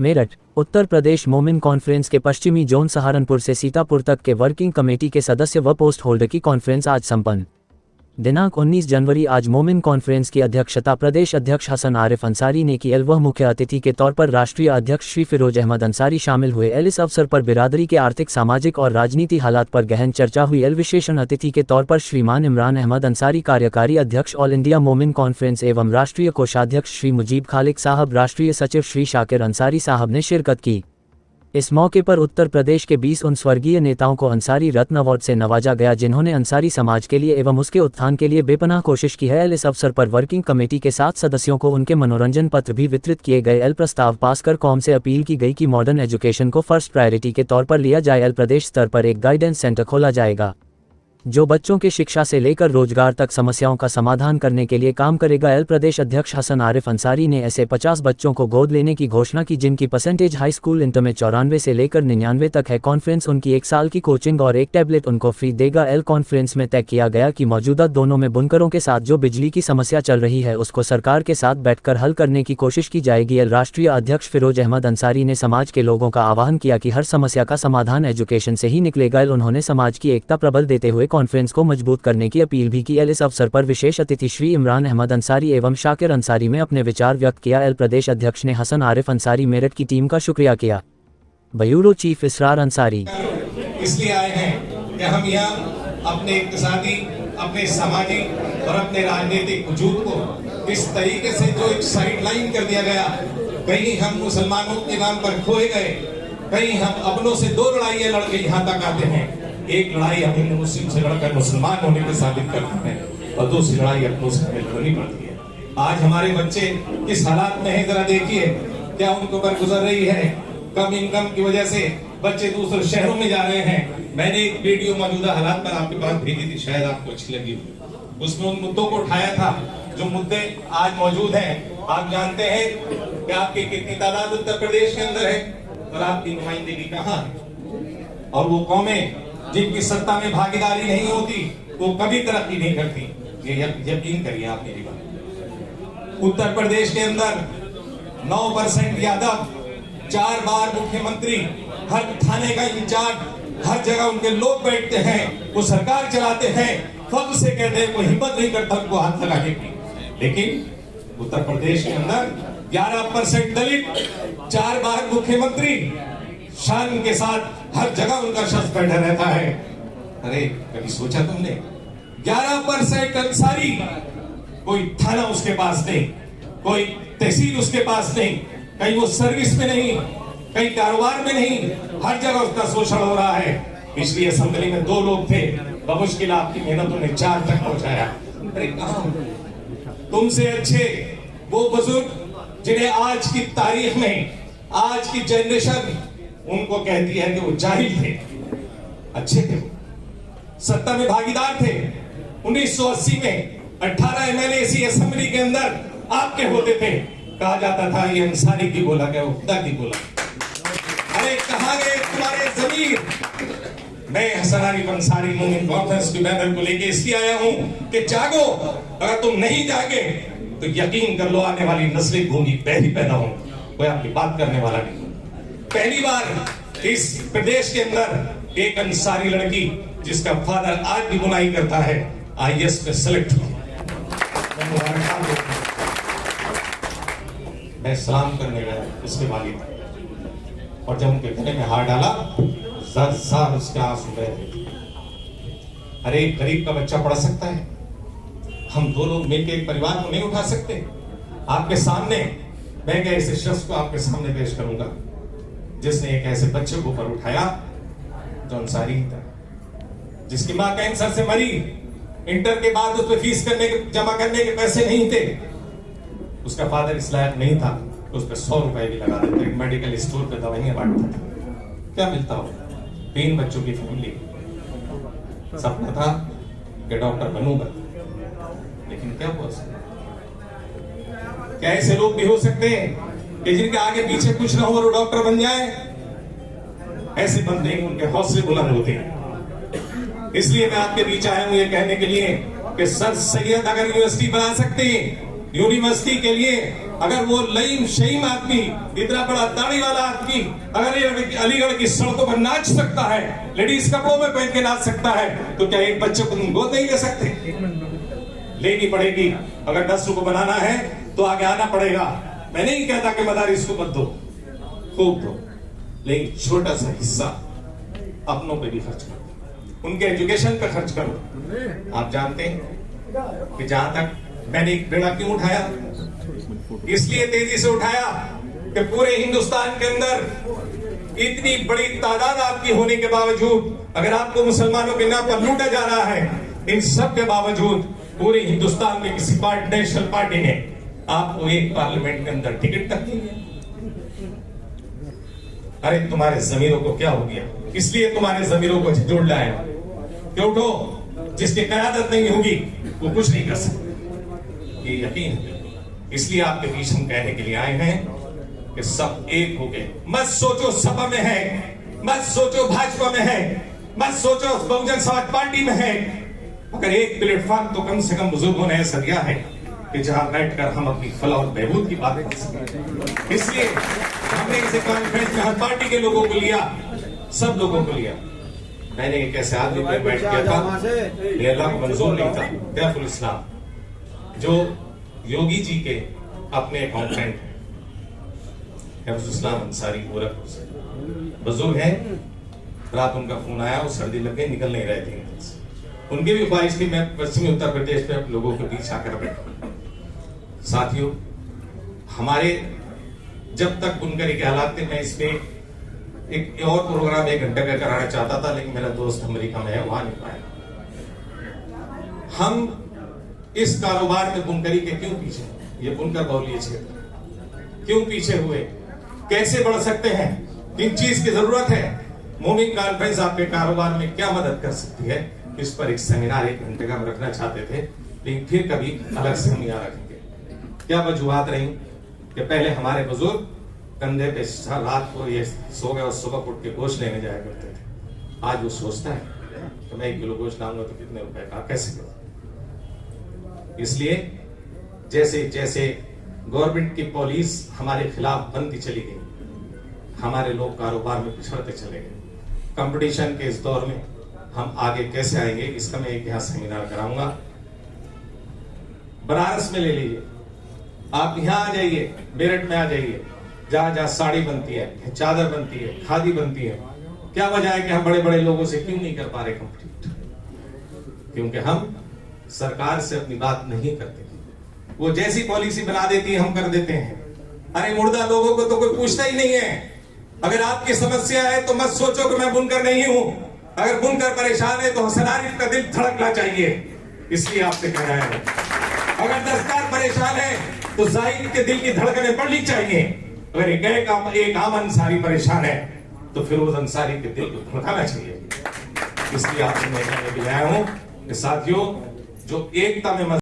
मेरठ, उत्तर प्रदेश मोमिन कॉन्फ्रेंस के पश्चिमी जोन सहारनपुर से सीतापुर तक के वर्किंग कमेटी के सदस्य व पोस्ट होल्डर की कॉन्फ्रेंस आज संपन्न। दिनांक 19 जनवरी आज मोमिन कॉन्फ्रेंस की अध्यक्षता प्रदेश अध्यक्ष हसन आरिफ अंसारी ने की। वह मुख्य अतिथि के तौर पर राष्ट्रीय अध्यक्ष श्री फिरोज अहमद अंसारी शामिल हुए। इस अवसर पर बिरादरी के आर्थिक, सामाजिक और राजनीति हालात पर गहन चर्चा हुई। विशेषण अतिथि के तौर पर श्रीमान इमरान अहमद अंसारी, कार्यकारी अध्यक्ष ऑल इंडिया मोमिन कॉन्फ्रेंस एवं राष्ट्रीय कोषाध्यक्ष श्री मुजीब खालिक साहब, राष्ट्रीय सचिव श्री शाकिर अंसारी साहब ने शिरकत की। इस मौके पर उत्तर प्रदेश के 20 उन स्वर्गीय नेताओं को अंसारी रत्न अवार्ड से नवाजा गया, जिन्होंने अंसारी समाज के लिए एवं उसके उत्थान के लिए बेपनाह कोशिश की है। इस अवसर पर वर्किंग कमेटी के 7 सदस्यों को उनके मनोरंजन पत्र भी वितरित किए गए। प्रस्ताव पास कर कौम से अपील की गई कि मॉडर्न एजुकेशन को फर्स्ट प्रायोरिटी के तौर पर लिया जाए। प्रदेश स्तर पर एक गाइडेंस सेंटर खोला जाएगा जो बच्चों के शिक्षा से लेकर रोजगार तक समस्याओं का समाधान करने के लिए काम करेगा। प्रदेश अध्यक्ष हसन आरिफ अंसारी ने ऐसे 50 बच्चों को गोद लेने की घोषणा की जिनकी परसेंटेज हाई स्कूल इंटर में 94 से लेकर 99 तक है। कॉन्फ्रेंस उनकी 1 साल की कोचिंग और एक टैबलेट उनको फ्री देगा। कॉन्फ्रेंस में तय किया गया कि मौजूदा दोनों में बुनकरों के साथ जो बिजली की समस्या चल रही है उसको सरकार के साथ बैठकर हल करने की कोशिश की जाएगी। राष्ट्रीय अध्यक्ष फिरोज अहमद अंसारी ने समाज के लोगों का आह्वान किया कि हर समस्या का समाधान एजुकेशन से ही निकलेगा। उन्होंने समाज की एकता प्रबल देते हुए कॉन्फ्रेंस को मजबूत करने की अपील भी की। इस अवसर पर विशेष अतिथि श्री इमरान अहमद अंसारी एवं शाकिर अंसारी में अपने विचार व्यक्त किया। प्रदेश अध्यक्ष ने हसन आरिफ अंसारी मेरठ की टीम का शुक्रिया किया। ब्यूरो चीफ इसरार अंसारी इसलिए आए हैं कि हम यहाँ अपने इक्तिसादी, अपने सामाजिक और अपने राजनीतिक वजूद को इस तरीके से जो एक साइडलाइन कर दिया गया, कहीं हम मुसलमानों के नाम पर खोए गए, कहीं हम अपनों से 2 लड़ाइयां लड़ के यहाँ तक आते हैं। एक लड़ाई हम हिंदू मुस्लिम से लड़कर मुसलमान होने को साबित करते हैं और दूसरी लड़ाई अपनों से लड़नी पड़ती है। आज हमारे बच्चे किस हालात में हैं, जरा देखिए क्या उनके ऊपर गुजर रही है। कम इनकम की वजह से बच्चे दूसरे शहरों में जा रहे हैं। मैंने एक वीडियो मौजूदा हालात पर आपके पास भेजी थी, शायद आपको अच्छी लगी। उसमें उन मुद्दों को उठाया था जो मुद्दे आज मौजूद हैं। आप जानते हैं कि आपकी कितनी तादाद उत्तर प्रदेश के अंदर है और आपकी नुमाइंदगी कहाँ है। और वो कौमें जिनकी सत्ता में भागीदारी नहीं होती वो कभी तरक्की नहीं करती। ये यकीन करिए आप मेरी बात। उत्तर प्रदेश के अंदर 9% यादव, 4 बार मुख्यमंत्री, हर थाने का इंचार्ज, हर जगह उनके लोग बैठते हैं, वो सरकार चलाते हैं। फख्र से कहते हैं, कोई हिम्मत नहीं करता उनको हाथ लगाने की। लेकिन उत्तर प्रदेश के अंदर 11% दलित, 4 बार मुख्यमंत्री, शान के साथ हर जगह उनका शख्स बैठा रहता है। अरे कभी सोचा तुमने 11% अंसारी, कोई थाना उसके पास नहीं, कोई तहसील उसके पास नहीं, कहीं वो सर्विस में नहीं, कहीं कारोबार में नहीं, हर जगह उसका शोषण हो रहा है। पिछली असेंबली में 2 लोग थे, बमुश्किल आपकी मेहनतों ने 4 तक पहुंचाया। अरे कहां तुमसे अच्छे वो बुजुर्ग जिन्हें आज की तारीख में, आज की जनरेशन उनको कहती है कि वो जाहिल थे, अच्छे थे, सत्ता में भागीदार थे। 1980 में 18 एमएलए इसी असेंबली के अंदर आपके होते थे। कहा जाता था ये अंसारी की बोला क्या, वो खुदा की बोला। अरे कहां गए तुम्हारे जमीर। मैं हसन आरिफ अंसारी मोमिन कॉन्फ्रेंस के बैनर को लेके इसलिए आया हूं कि जागो। अगर तुम नहीं जागे तो यकीन कर लो आने वाली नस्लें भूमि पहली पैदा हो, कोई आपकी बात करने वाला नहीं। पहली बार इस प्रदेश के अंदर एक अंसारी लड़की जिसका फादर आज भी बुनाई करता है, IAS पे सिलेक्ट हुई। मैं सलाम करने गया उसके वालिद, और जब उनके गले में हाथ डाला ज़र उसके आंसू बहे। अरे एक गरीब का बच्चा पढ़ सकता है, हम 2 लोग मिलकर एक परिवार को नहीं उठा सकते। आपके सामने मैं ऐसे शख्स को आपके सामने पेश करूंगा जिसने एक ऐसे बच्चे को ऊपर उठाया जो अंसारी ही था, जिसकी मां कैंसर से मरी, इंटर के बाद उस पर फीस जमा करने के पैसे नहीं थे, उसका फादर इस लायक नहीं था तो उस पर 100 रुपए भी लगा देते, मेडिकल स्टोर पे दवाइयां बांटता। क्या मिलता हो? 3 बच्चों की फैमिली, सपना था कि डॉक्टर बनूंगा, लेकिन क्या हुआ? क्या ऐसे लोग भी हो सकते हैं कि जिनके आगे पीछे कुछ ना हो और वो डॉक्टर बन जाए? ऐसे बंदे ही उनके हौसले बुलंद होते हैं। इसलिए मैं आपके बीच आया हूं ये कहने के लिए कि सर सैयद अगर यूनिवर्सिटी बना सकते हैं, यूनिवर्सिटी के लिए अगर वो लईम शहीम आदमी, इतना बड़ा दाढ़ी वाला आदमी अगर अलीगढ़ की सड़कों पर नाच सकता है, लेडीज कपड़ों में पहन के नाच सकता है, तो क्या एक बच्चे को तुम गोद नहीं ले सकते? लेनी पड़ेगी। अगर 10 रुपए बनाना है तो आगे आना पड़ेगा। मैं नहीं कहता कि मदारिस को मत दो, खूब दो, लेकिन छोटा सा हिस्सा अपनों पे भी खर्च करो, उनके एजुकेशन पे खर्च करो। आप जानते हैं कि जहां तक मैंने एक बेड़ा क्यों उठाया, इसलिए तेजी से उठाया कि पूरे हिंदुस्तान के अंदर इतनी बड़ी तादाद आपकी होने के बावजूद, अगर आपको मुसलमानों के नाम पर लूटा जा रहा है, इन सब के बावजूद पूरे हिंदुस्तान में किसी नेशनल पार्टी ने आपको एक पार्लियामेंट के अंदर टिकट तक नहीं दिया। अरे तुम्हारे जमीरों को क्या हो गया? इसलिए तुम्हारे जमीरों को जोड़ लाया कि उठो, जिसकी क़यादत नहीं होगी वो कुछ नहीं कर सकते, ये यकीन है। इसलिए आपके बीच हम कहने के लिए आए हैं कि सब एक हो गए। मत सोचो सपा में है, मत सोचो भाजपा में है, मत सोचो बहुजन समाज पार्टी में है, मगर एक प्लेटफॉर्म तो कम से कम बुजुर्गों ने ऐसा दिया है कि जहां बैठकर हम अपनी फलाह और बहबूद की बात कर सकें। इसलिए हमने इसे कॉन्फ्रेंस में हर पार्टी के लोगों को लिया, सब लोगों को लिया। मैंने एक ऐसे आदमी पर बैठ किया था, अल्लाह को मंजूर नहीं था, तैफुल इस्लाम, जो योगी जी के अपने अकाउंटेंट हैं, इस्लाम अंसारी गोरखपुर से बुजुर्ग है। रात उनका फोन आया, वो सर्दी लग गई, निकल नहीं रहे थे। उनकी भी ख्वाहिश थी मैं पश्चिमी उत्तर प्रदेश में लोगों के बीच आकर बैठूं। साथियों, हमारे जब तक बुनकरी के हालात थे, मैं इसमें एक और प्रोग्राम 1 घंटे का कराना चाहता था, लेकिन मेरा दोस्त अमेरिका में है, वहां नहीं पाया। हम इस कारोबार में बुनकरी के क्यों पीछे, ये बुनकर बहुल्य क्षेत्र क्यों पीछे हुए, कैसे बढ़ सकते हैं, किन चीज की जरूरत है, मोमिन कॉन्फ्रेंस आपके कारोबार में क्या मदद कर सकती है, इस पर एक सेमिनार 1 घंटे का रखना चाहते थे, लेकिन फिर कभी अलग से हम यहाँ रखेंगे। क्या वजूहात रही कि पहले हमारे बुजुर्ग कंधे पे रात को ये सो गए और सुबह उठ के गोश्त लेने जाया करते थे। आज वो सोचता है कि मैं 1 किलो गोश्त लाऊंगा तो कितने रुपए का, कैसे करूं? इसलिए जैसे जैसे गवर्नमेंट की पॉलिसी हमारे खिलाफ बनती चली गई, हमारे लोग कारोबार में पिछड़ते चले गए। कंपटीशन के इस दौर में हम आगे कैसे आएंगे, इसका मैं एक यहाँ सेमिनार कराऊंगा। बनारस में ले लीजिए, आप यहाँ आ जाइए, मेरठ में आ जाइए, जहां जहां साड़ी बनती है, चादर बनती है, खादी बनती है। क्या वजह है कि हम बड़े बड़े लोगों से क्यों नहीं कर पा रहे कंप्लीट? क्योंकि हम सरकार से अपनी बात नहीं करते। वो जैसी पॉलिसी बना देती है हम कर देते हैं। अरे मुर्दा लोगों को तो कोई पूछता ही नहीं है। अगर आपकी समस्या है तो मत सोचो कि मैं बुनकर नहीं हूं। अगर बुनकर परेशान है तो हसन आरिफ का दिल धड़कना चाहिए, इसलिए आपसे कह रहा है। अगर दस्तकार परेशान है तो जाहिद के दिल की धड़कनें बढ़नी चाहिए। अगर एक आम अंसारी परेशान है तो फिर उस अंसारी के दिल को धड़काना चाहिए। इसलिए आपसे मैं कहने के लिए आया हूं कि साथियों, जो एकता में